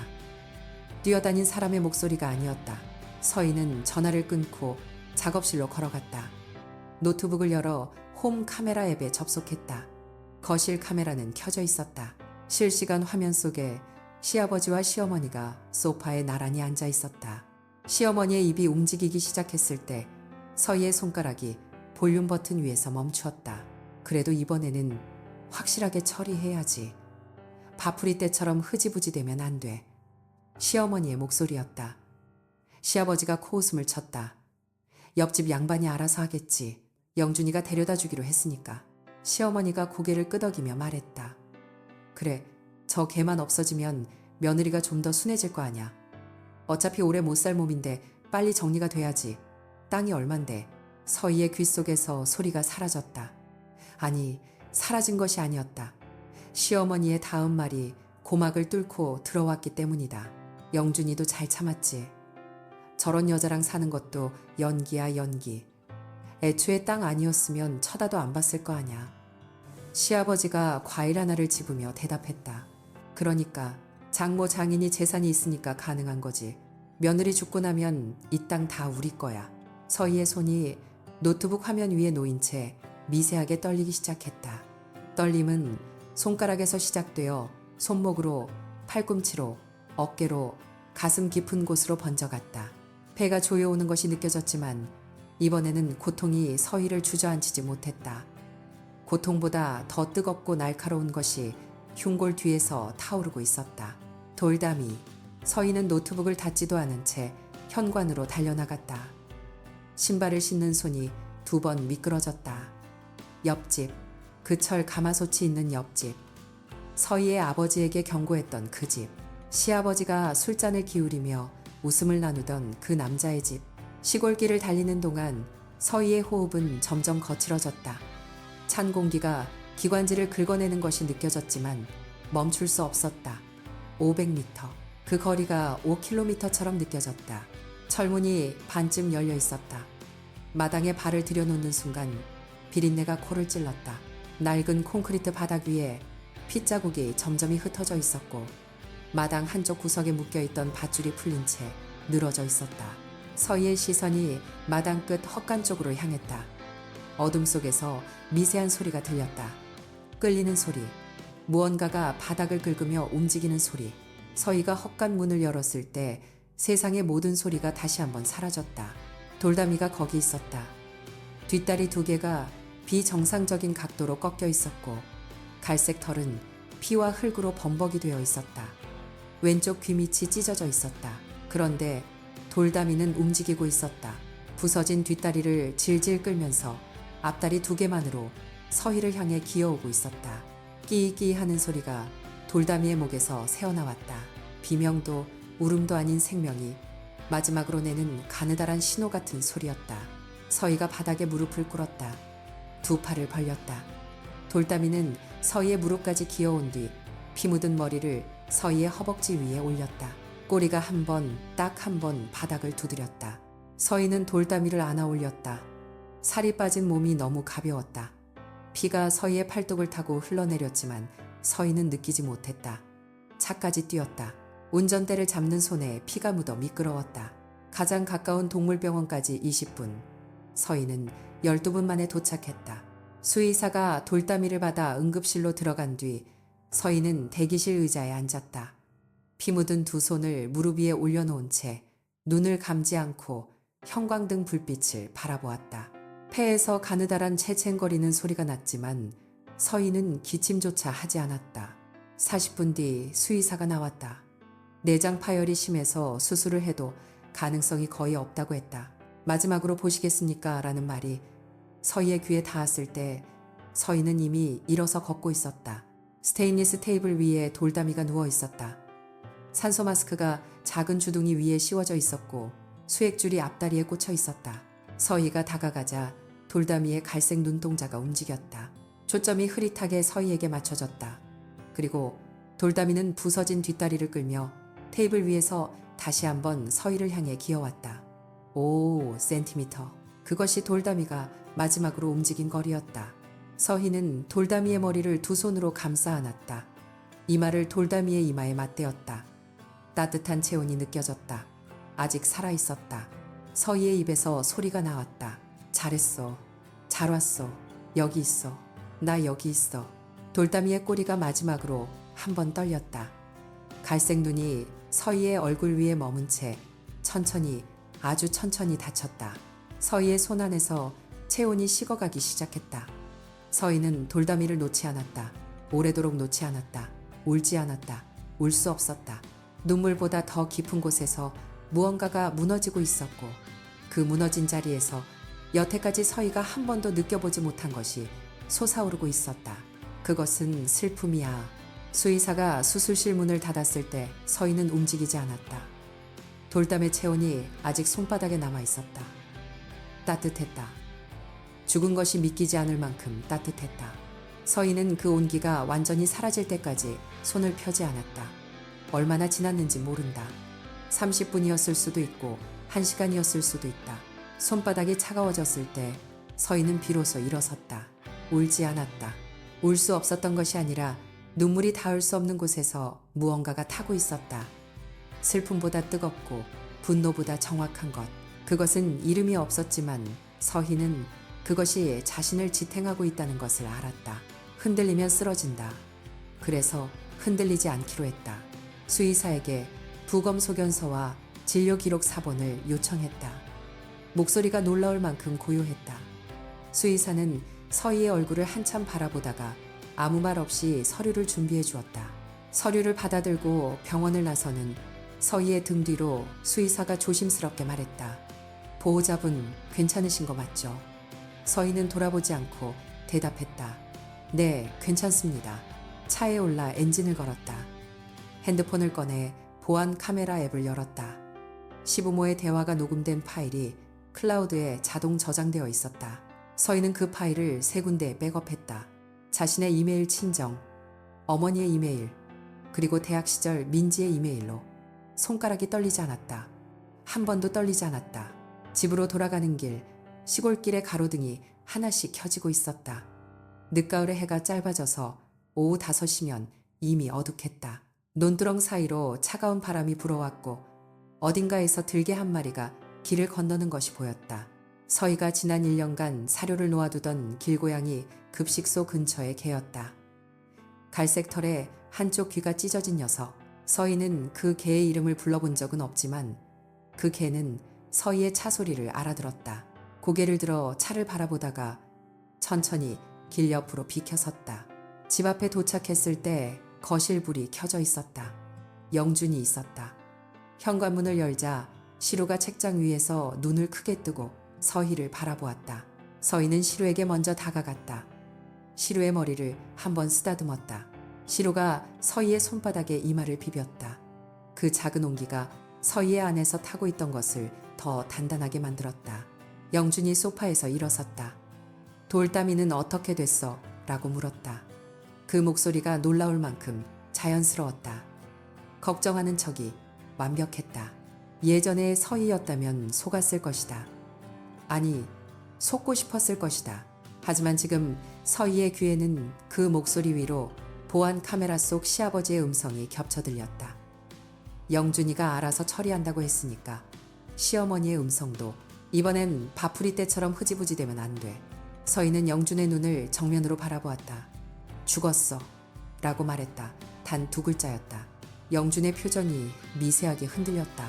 뛰어다닌 사람의 목소리가 아니었다. 서희는 전화를 끊고 작업실로 걸어갔다. 노트북을 열어 홈 카메라 앱에 접속했다. 거실 카메라는 켜져 있었다. 실시간 화면 속에 시아버지와 시어머니가 소파에 나란히 앉아 있었다. 시어머니의 입이 움직이기 시작했을 때 서희의 손가락이 볼륨 버튼 위에서 멈추었다. 그래도 이번에는 확실하게 처리해야지. 바풀이 때처럼 흐지부지 되면 안 돼. 시어머니의 목소리였다. 시아버지가 코웃음을 쳤다. 옆집 양반이 알아서 하겠지. 영준이가 데려다 주기로 했으니까. 시어머니가 고개를 끄덕이며 말했다. 그래, 저 개만 없어지면 며느리가 좀 더 순해질 거 아냐. 어차피 오래 못 살 몸인데 빨리 정리가 돼야지. 땅이 얼만데. 서희의 귀 속에서 소리가 사라졌다. 아니, 사라진 것이 아니었다. 시어머니의 다음 말이 고막을 뚫고 들어왔기 때문이다. 영준이도 잘 참았지. 저런 여자랑 사는 것도 연기야 연기. 애초에 땅 아니었으면 쳐다도 안 봤을 거 아냐. 시아버지가 과일 하나를 집으며 대답했다. 그러니까 장모 장인이 재산이 있으니까 가능한 거지. 며느리 죽고 나면 이 땅 다 우리 거야. 서희의 손이 노트북 화면 위에 놓인 채 미세하게 떨리기 시작했다. 떨림은 손가락에서 시작되어 손목으로, 팔꿈치로, 어깨로, 가슴 깊은 곳으로 번져갔다. 배가 조여오는 것이 느껴졌지만 이번에는 고통이 서희를 주저앉히지 못했다. 고통보다 더 뜨겁고 날카로운 것이 흉골 뒤에서 타오르고 있었다. 돌담이. 서희는 노트북을 닫지도 않은 채 현관으로 달려나갔다. 신발을 신는 손이 2번 미끄러졌다. 옆집, 그철 가마솥이 있는 옆집. 서희의 아버지에게 경고했던 그 집. 시아버지가 술잔을 기울이며 웃음을 나누던 그 남자의 집. 시골길을 달리는 동안 서희의 호흡은 점점 거칠어졌다. 찬 공기가 기관지를 긁어내는 것이 느껴졌지만 멈출 수 없었다. 500m. 그 거리가 5km처럼 느껴졌다. 철문이 반쯤 열려 있었다. 마당에 발을 들여놓는 순간 비린내가 코를 찔렀다. 낡은 콘크리트 바닥 위에 핏자국이 점점이 흩어져 있었고 마당 한쪽 구석에 묶여있던 밧줄이 풀린 채 늘어져 있었다. 서희의 시선이 마당 끝 헛간 쪽으로 향했다. 어둠 속에서 미세한 소리가 들렸다. 끌리는 소리, 무언가가 바닥을 긁으며 움직이는 소리. 서희가 헛간 문을 열었을 때 세상의 모든 소리가 다시 한번 사라졌다. 돌담이가 거기 있었다. 뒷다리 2개가 비정상적인 각도로 꺾여 있었고 갈색 털은 피와 흙으로 범벅이 되어 있었다. 왼쪽 귀밑이 찢어져 있었다. 그런데 돌담이는 움직이고 있었다. 부서진 뒷다리를 질질 끌면서 앞다리 2개만으로 서희를 향해 기어오고 있었다. 끼이끼이 하는 소리가 돌담이의 목에서 새어나왔다. 비명도 울음도 아닌 생명이 마지막으로 내는 가느다란 신호 같은 소리였다. 서희가 바닥에 무릎을 꿇었다. 2 팔을 벌렸다. 돌담이는 서희의 무릎까지 기어온 뒤 피 묻은 머리를 서희의 허벅지 위에 올렸다. 꼬리가 딱 한 번 바닥을 두드렸다. 서희는 돌담이를 안아 올렸다. 살이 빠진 몸이 너무 가벼웠다. 피가 서희의 팔뚝을 타고 흘러내렸지만 서희는 느끼지 못했다. 차까지 뛰었다. 운전대를 잡는 손에 피가 묻어 미끄러웠다. 가장 가까운 동물병원까지 20분. 서희는 12분 만에 도착했다. 수의사가 돌담이를 받아 응급실로 들어간 뒤 서희는 대기실 의자에 앉았다. 피 묻은 2 손을 무릎 위에 올려놓은 채 눈을 감지 않고 형광등 불빛을 바라보았다. 폐에서 가느다란 채챙거리는 소리가 났지만 서희는 기침조차 하지 않았다. 40분 뒤 수의사가 나왔다. 내장 파열이 심해서 수술을 해도 가능성이 거의 없다고 했다. 마지막으로 보시겠습니까? 라는 말이 서희의 귀에 닿았을 때 서희는 이미 일어서 걷고 있었다. 스테인리스 테이블 위에 돌담이가 누워 있었다. 산소 마스크가 작은 주둥이 위에 씌워져 있었고 수액줄이 앞다리에 꽂혀 있었다. 서희가 다가가자 돌담이의 갈색 눈동자가 움직였다. 초점이 흐릿하게 서희에게 맞춰졌다. 그리고 돌담이는 부서진 뒷다리를 끌며 테이블 위에서 다시 한번 서희를 향해 기어왔다. 5cm. 그것이 돌담이가 마지막으로 움직인 거리였다. 서희는 돌담이의 머리를 2 손으로 감싸 안았다. 이마를 돌담이의 이마에 맞대었다. 따뜻한 체온이 느껴졌다. 아직 살아있었다. 서희의 입에서 소리가 나왔다. 잘했어. 잘 왔어. 여기 있어. 나 여기 있어. 돌담이의 꼬리가 마지막으로 한 번 떨렸다. 갈색 눈이 서희의 얼굴 위에 머문 채 천천히, 아주 천천히 닫혔다. 서희의 손 안에서 체온이 식어가기 시작했다. 서희는 돌담이를 놓지 않았다. 오래도록 놓지 않았다. 울지 않았다. 울 수 없었다. 눈물보다 더 깊은 곳에서 무언가가 무너지고 있었고 그 무너진 자리에서 여태까지 서희가 한 번도 느껴보지 못한 것이 솟아오르고 있었다. 그것은 슬픔이야. 수의사가 수술실 문을 닫았을 때 서희는 움직이지 않았다. 돌담의 체온이 아직 손바닥에 남아 있었다. 따뜻했다. 죽은 것이 믿기지 않을 만큼 따뜻했다. 서희는 그 온기가 완전히 사라질 때까지 손을 펴지 않았다. 얼마나 지났는지 모른다. 30분이었을 수도 있고 1시간이었을 수도 있다. 손바닥이 차가워졌을 때 서희는 비로소 일어섰다. 울지 않았다. 울 수 없었던 것이 아니라 눈물이 닿을 수 없는 곳에서 무언가가 타고 있었다. 슬픔보다 뜨겁고 분노보다 정확한 것. 그것은 이름이 없었지만 서희는 그것이 자신을 지탱하고 있다는 것을 알았다. 흔들리면 쓰러진다. 그래서 흔들리지 않기로 했다. 수의사에게 부검 소견서와 진료 기록 사본을 요청했다. 목소리가 놀라울 만큼 고요했다. 수의사는 서희의 얼굴을 한참 바라보다가 아무 말 없이 서류를 준비해 주었다. 서류를 받아들고 병원을 나서는 서희의 등 뒤로 수의사가 조심스럽게 말했다. 보호자분 괜찮으신 거 맞죠? 서희는 돌아보지 않고 대답했다. 네, 괜찮습니다. 차에 올라 엔진을 걸었다. 핸드폰을 꺼내 보안 카메라 앱을 열었다. 시부모의 대화가 녹음된 파일이 클라우드에 자동 저장되어 있었다. 서희는 그 파일을 세 군데에 백업했다. 자신의 이메일 친정, 어머니의 이메일, 그리고 대학 시절 민지의 이메일로. 손가락이 떨리지 않았다. 한 번도 떨리지 않았다. 집으로 돌아가는 길, 시골길의 가로등이 하나씩 켜지고 있었다. 늦가을의 해가 짧아져서 오후 5시면 이미 어둑했다. 논두렁 사이로 차가운 바람이 불어왔고 어딘가에서 들개 한 마리가 길을 건너는 것이 보였다. 서희가 지난 1년간 사료를 놓아두던 길고양이 급식소 근처에 개였다. 갈색 털에 한쪽 귀가 찢어진 녀석. 서희는 그 개의 이름을 불러본 적은 없지만 그 개는 서희의 차 소리를 알아들었다. 고개를 들어 차를 바라보다가 천천히 길 옆으로 비켜섰다. 집 앞에 도착했을 때 거실 불이 켜져 있었다. 영준이 있었다. 현관문을 열자 시루가 책장 위에서 눈을 크게 뜨고 서희를 바라보았다. 서희는 시루에게 먼저 다가갔다. 시루의 머리를 한번 쓰다듬었다. 시루가 서희의 손바닥에 이마를 비볐다. 그 작은 온기가 서희의 안에서 타고 있던 것을 더 단단하게 만들었다. 영준이 소파에서 일어섰다. 돌담이는 어떻게 됐어? 라고 물었다. 그 목소리가 놀라울 만큼 자연스러웠다. 걱정하는 척이 완벽했다. 예전의 서희였다면 속았을 것이다. 아니, 속고 싶었을 것이다. 하지만 지금 서희의 귀에는 그 목소리 위로 보안 카메라 속 시아버지의 음성이 겹쳐 들렸다. 영준이가 알아서 처리한다고 했으니까 시어머니의 음성도 이번엔 밥풀이 때처럼 흐지부지 되면 안 돼. 서희는 영준의 눈을 정면으로 바라보았다. 죽었어 라고 말했다. 단 2글자였다. 영준의 표정이 미세하게 흔들렸다.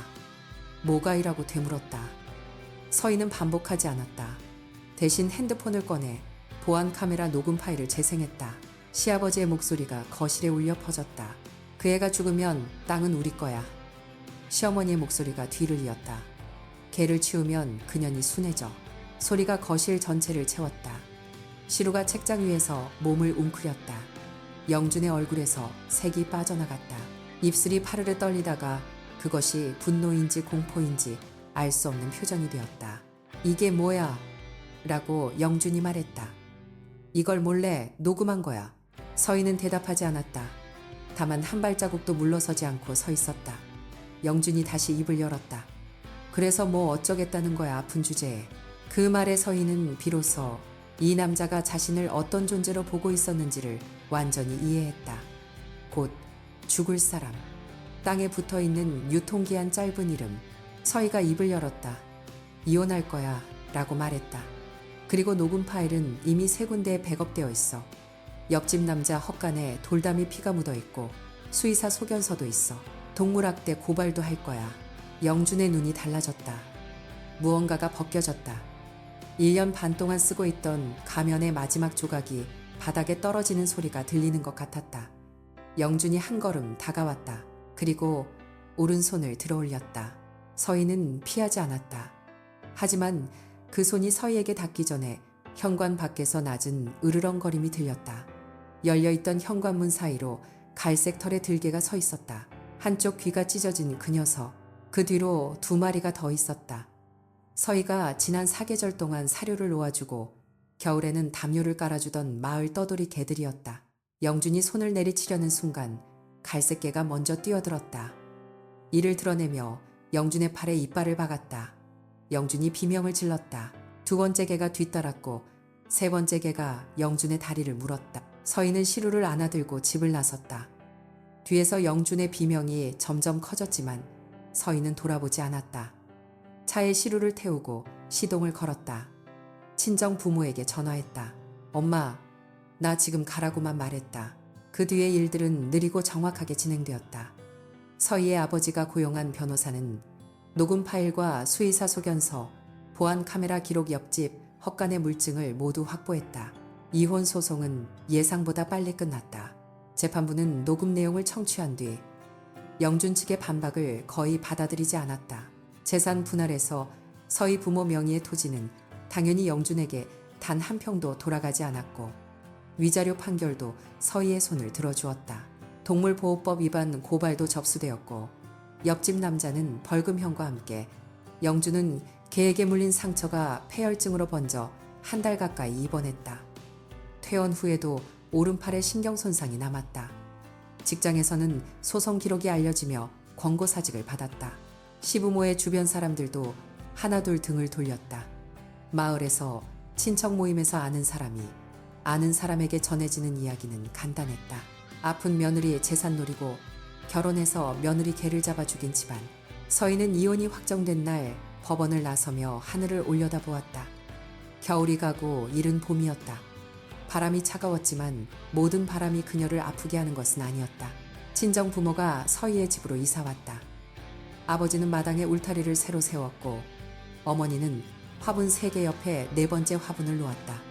뭐가이라고 되물었다. 서희는 반복하지 않았다. 대신 핸드폰을 꺼내 보안 카메라 녹음 파일을 재생했다. 시아버지의 목소리가 거실에 울려 퍼졌다. 그 애가 죽으면 땅은 우리 거야. 시어머니의 목소리가 뒤를 이었다. 개를 치우면 그년이 순해져. 소리가 거실 전체를 채웠다. 시루가 책장 위에서 몸을 웅크렸다. 영준의 얼굴에서 색이 빠져나갔다. 입술이 파르르 떨리다가 그것이 분노인지 공포인지 알 수 없는 표정이 되었다. 이게 뭐야? 라고 영준이 말했다. 이걸 몰래 녹음한 거야. 서희는 대답하지 않았다. 다만 한 발자국도 물러서지 않고 서 있었다. 영준이 다시 입을 열었다. 그래서 뭐 어쩌겠다는 거야, 아픈 주제에. 그 말에 서희는 비로소 이 남자가 자신을 어떤 존재로 보고 있었는지를 완전히 이해했다. 곧 죽을 사람. 땅에 붙어있는 유통기한 짧은 이름. 서희가 입을 열었다. 이혼할 거야 라고 말했다. 그리고 녹음 파일은 이미 3군데에 백업되어 있어. 옆집 남자 헛간에 돌담이 피가 묻어있고 수의사 소견서도 있어. 동물학대 고발도 할 거야. 영준의 눈이 달라졌다. 무언가가 벗겨졌다. 1년 반 동안 쓰고 있던 가면의 마지막 조각이 바닥에 떨어지는 소리가 들리는 것 같았다. 영준이 한 걸음 다가왔다. 그리고 오른손을 들어 올렸다. 서희는 피하지 않았다. 하지만 그 손이 서희에게 닿기 전에 현관 밖에서 낮은 으르렁거림이 들렸다. 열려있던 현관문 사이로 갈색 털의 들개가 서 있었다. 한쪽 귀가 찢어진 그 녀석. 그 뒤로 2마리가 더 있었다. 서희가 지난 4계절 동안 사료를 놓아주고 겨울에는 담요를 깔아주던 마을 떠돌이 개들이었다. 영준이 손을 내리치려는 순간 갈색 개가 먼저 뛰어들었다. 이를 드러내며 영준의 팔에 이빨을 박았다. 영준이 비명을 질렀다. 2번째 개가 뒤따랐고 3번째 개가 영준의 다리를 물었다. 서희는 시루를 안아들고 집을 나섰다. 뒤에서 영준의 비명이 점점 커졌지만 서희는 돌아보지 않았다. 차에 시루를 태우고 시동을 걸었다. 친정 부모에게 전화했다. 엄마, 나 지금 가라고만 말했다. 그 뒤의 일들은 느리고 정확하게 진행되었다. 서희의 아버지가 고용한 변호사는 녹음 파일과 수의사 소견서, 보안 카메라 기록 옆집, 헛간의 물증을 모두 확보했다. 이혼 소송은 예상보다 빨리 끝났다. 재판부는 녹음 내용을 청취한 뒤 영준 측의 반박을 거의 받아들이지 않았다. 재산 분할에서 서희 부모 명의의 토지는 당연히 영준에게 단 한 평도 돌아가지 않았고 위자료 판결도 서희의 손을 들어주었다. 동물보호법 위반 고발도 접수되었고 옆집 남자는 벌금형과 함께 영준은 개에게 물린 상처가 폐혈증으로 번져 한 달 가까이 입원했다. 퇴원 후에도 오른팔에 신경 손상이 남았다. 직장에서는 소송 기록이 알려지며 권고 사직을 받았다. 시부모의 주변 사람들도 하나둘 등을 돌렸다. 마을에서 친척 모임에서 아는 사람이 아는 사람에게 전해지는 이야기는 간단했다. 아픈 며느리의 재산 노리고 결혼해서 며느리 개를 잡아 죽인 집안. 서희는 이혼이 확정된 날 법원을 나서며 하늘을 올려다보았다. 겨울이 가고 이른 봄이었다. 바람이 차가웠지만 모든 바람이 그녀를 아프게 하는 것은 아니었다. 친정 부모가 서희의 집으로 이사왔다. 아버지는 마당에 울타리를 새로 세웠고 어머니는 화분 3개 옆에 4번째 화분을 놓았다.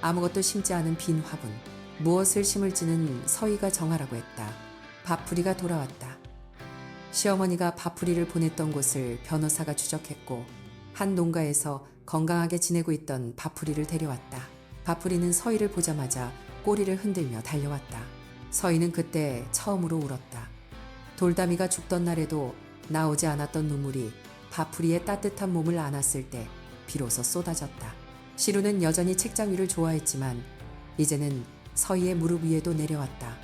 아무것도 심지 않은 빈 화분. 무엇을 심을지는 서희가 정하라고 했다. 밥풀이가 돌아왔다. 시어머니가 밥풀이를 보냈던 곳을 변호사가 추적했고 한 농가에서 건강하게 지내고 있던 밥풀이를 데려왔다. 밥풀이는 서희를 보자마자 꼬리를 흔들며 달려왔다. 서희는 그때 처음으로 울었다. 돌담이가 죽던 날에도 나오지 않았던 눈물이 밥풀이의 따뜻한 몸을 안았을 때 비로소 쏟아졌다. 시루는 여전히 책장 위를 좋아했지만 이제는 서희의 무릎 위에도 내려왔다.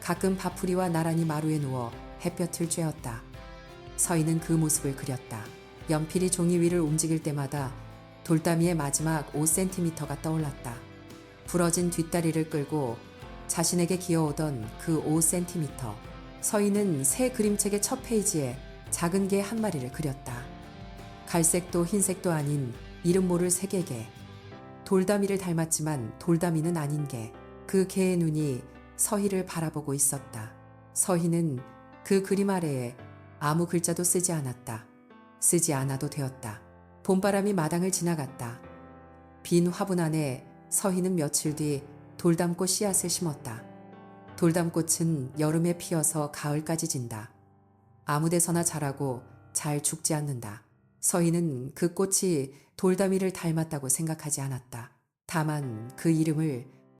가끔 밥풀이와 나란히 마루에 누워 햇볕을 쬐었다. 서희는 그 모습을 그렸다. 연필이 종이 위를 움직일 때마다 돌담이의 마지막 5cm가 떠올랐다. 부러진 뒷다리를 끌고 자신에게 기어오던 그 5cm. 서희는 새 그림책의 첫 페이지에 작은 개 한 마리를 그렸다. 갈색도 흰색도 아닌 이름 모를 새개개. 돌담이를 닮았지만 돌담이는 아닌 개. 그 개의 눈이 서희를 바라보고 있었다. 서희는 그 그림 아래에 아무 글자도 쓰지 않았다. 쓰지 않아도 되었다. 봄바람이 마당을 지나갔다. 빈 화분 안에 서희는 며칠 뒤 돌담꽃 씨앗을 심었다. 돌담꽃은 여름에 피어서 가을까지 진다. 아무 데서나 자라고 잘 죽지 않는다. 서희는 그 꽃이 돌담이를 닮았다고 생각하지 않았다. 다만 그 이름을